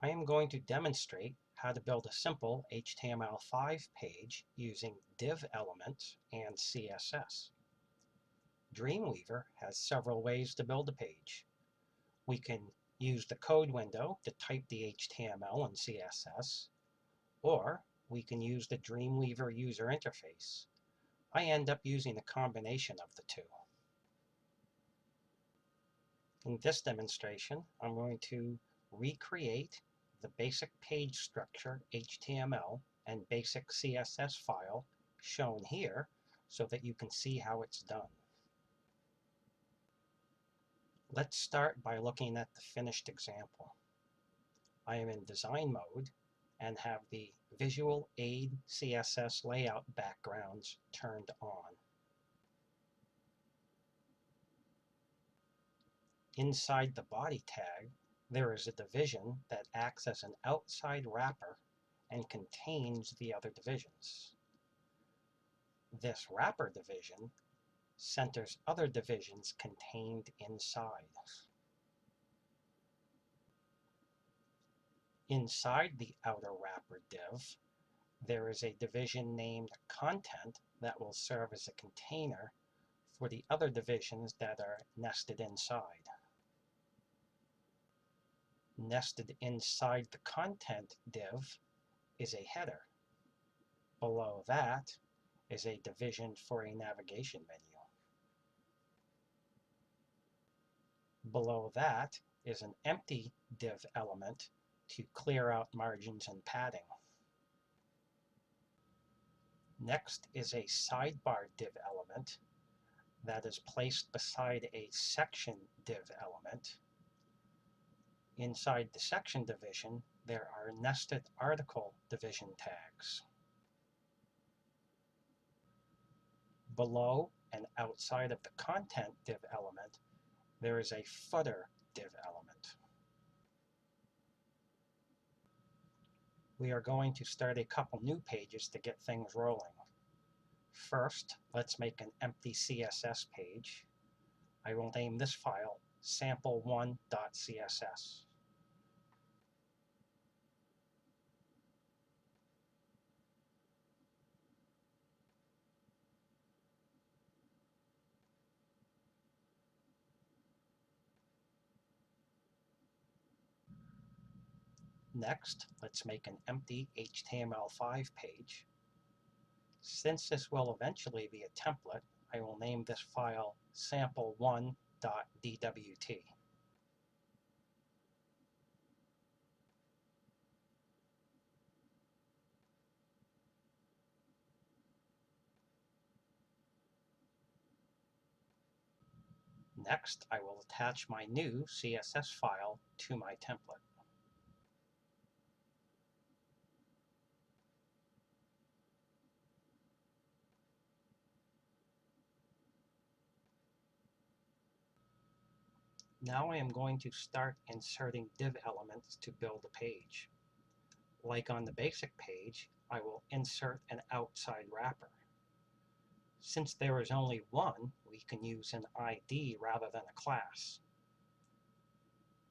I am going to demonstrate how to build a simple HTML5 page using div elements and CSS. Dreamweaver has several ways to build a page. We can use the code window to type the HTML and CSS, or we can use the Dreamweaver user interface. I end up using a combination of the two. In this demonstration, I'm going to recreate the basic page structure HTML and basic CSS file shown here so that you can see how it's done. Let's start by looking at the finished example. I am in design mode and have the Visual Aid CSS layout backgrounds turned on. Inside the body tag, there is a division that acts as an outside wrapper and contains the other divisions. This wrapper division centers other divisions contained inside. Inside the outer wrapper div, there is a division named content that will serve as a container for the other divisions that are nested inside. Nested inside the content div is a header. Below that is a division for a navigation menu. Below that is an empty div element to clear out margins and padding. Next is a sidebar div element that is placed beside a section div element. Inside the section division, there are nested article division tags. Below and outside of the content div element, there is a footer div element. We are going to start a couple new pages to get things rolling. First, let's make an empty CSS page. I will name this file sample1.css. Next, let's make an empty HTML5 page. Since this will eventually be a template, I will name this file sample1.dwt. Next, I will attach my new CSS file to my template. Now I am going to start inserting div elements to build a page. Like on the basic page, I will insert an outside wrapper. Since there is only one, we can use an ID rather than a class.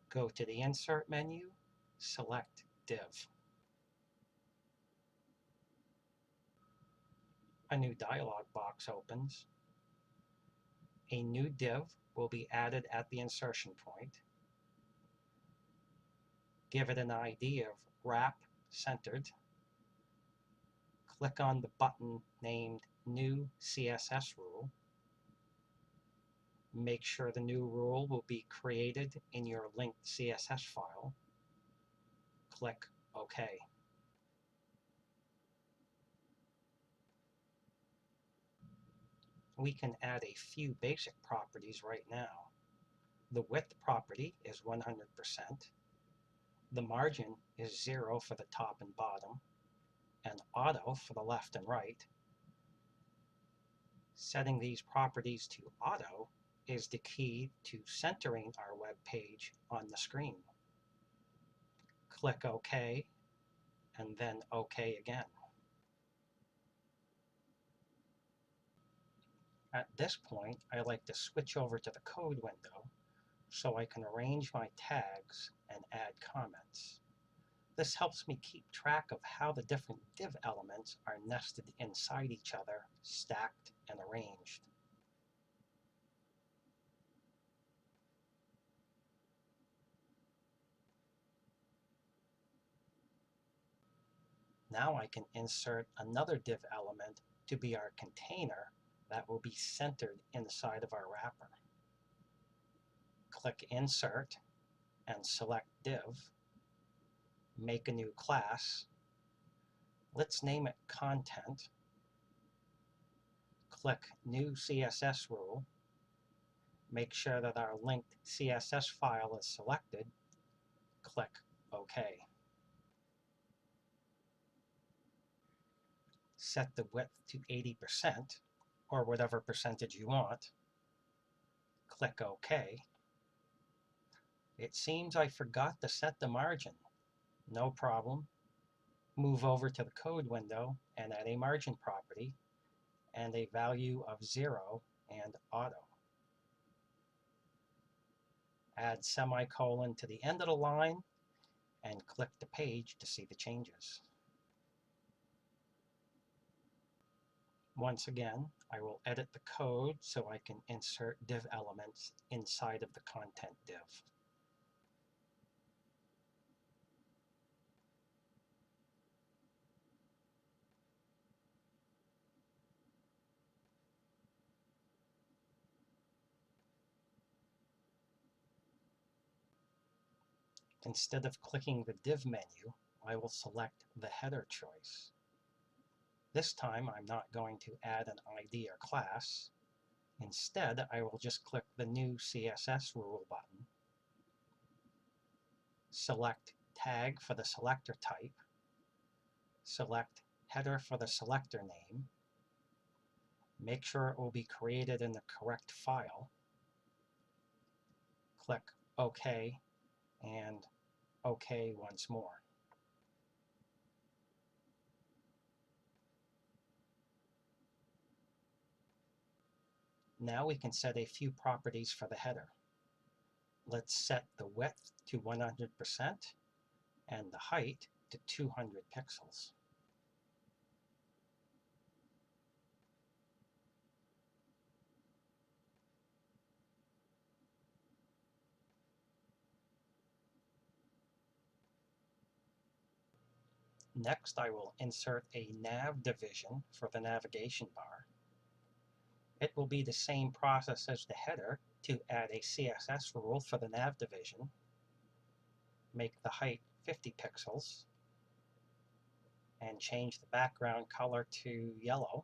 Go to the Insert menu, select Div. A new dialog box opens. A new div will be added at the insertion point. Give it an ID of Wrap Centered. Click on the button named New CSS Rule. Make sure the new rule will be created in your linked CSS file. Click OK. We can add a few basic properties right now. The width property is 100%. The margin is 0 for the top and bottom, and auto for the left and right. Setting these properties to auto is the key to centering our web page on the screen. Click OK, and then OK again. At this point, I like to switch over to the code window so I can arrange my tags and add comments. This helps me keep track of how the different div elements are nested inside each other, stacked and arranged. Now I can insert another div element to be our container that will be centered inside of our wrapper. Click Insert and select Div. Make a new class. Let's name it Content. Click New CSS Rule. Make sure that our linked CSS file is selected. Click OK. Set the width to 80%, or whatever percentage you want. Click OK. It seems I forgot to set the margin. No problem. Move over to the code window and add a margin property and a value of 0 and auto. Add semicolon to the end of the line and click the page to see the changes. Once again, I will edit the code so I can insert div elements inside of the content div. Instead of clicking the div menu, I will select the header choice. This time I'm not going to add an ID or class. Instead, I will just click the new CSS rule button. Select tag for the selector type. Select header for the selector name. Make sure it will be created in the correct file. Click OK and OK once more. Now we can set a few properties for the header. Let's set the width to 100% and the height to 200 pixels. Next, I will insert a nav division for the navigation bar. It will be the same process as the header to add a CSS rule for the nav division. Make the height 50 pixels and change the background color to yellow.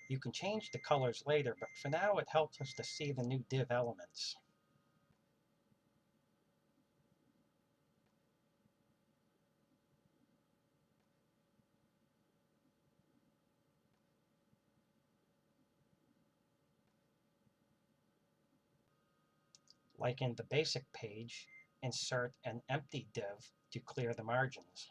You can change the colors later, but for now it helps us to see the new div elements. Like in the basic page, insert an empty div to clear the margins.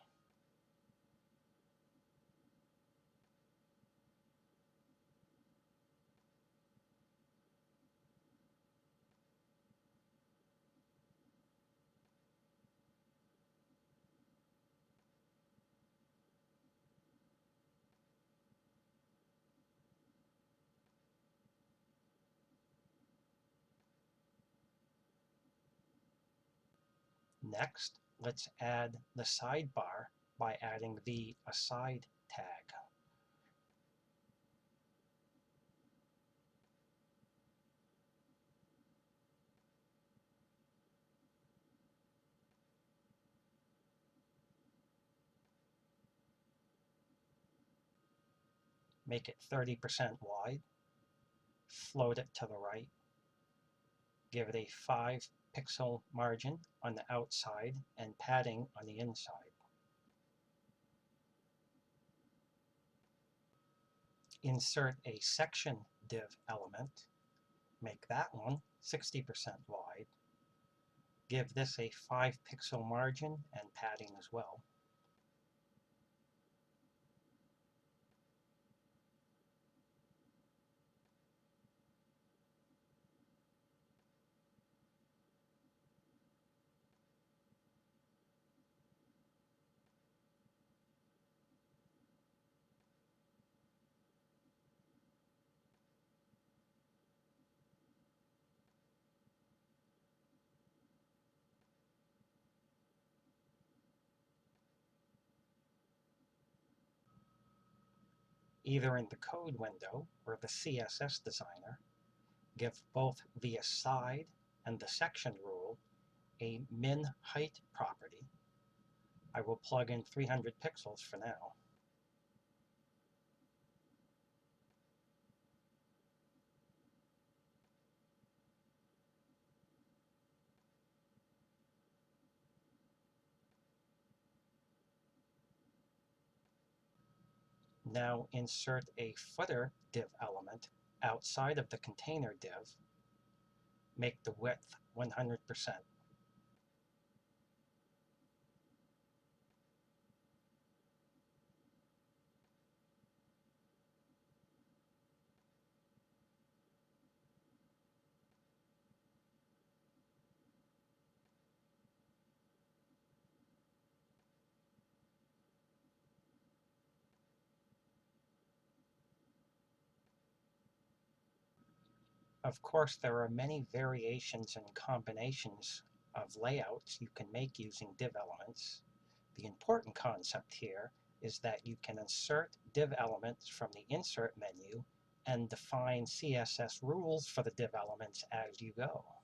Next, let's add the sidebar by adding the aside tag. Make it 30% wide, float it to the right, give it a 5 pixel margin on the outside and padding on the inside. Insert a section div element, make that one 60% wide, give this a 5 pixel margin and padding as well. either in the code window or the CSS designer, give both the aside and the section rule a min height property. I will plug in 300 pixels for now. Now insert a footer div element outside of the container div. Make the width 100%. Of course, there are many variations and combinations of layouts you can make using div elements. The important concept here is that you can insert div elements from the Insert menu and define CSS rules for the div elements as you go.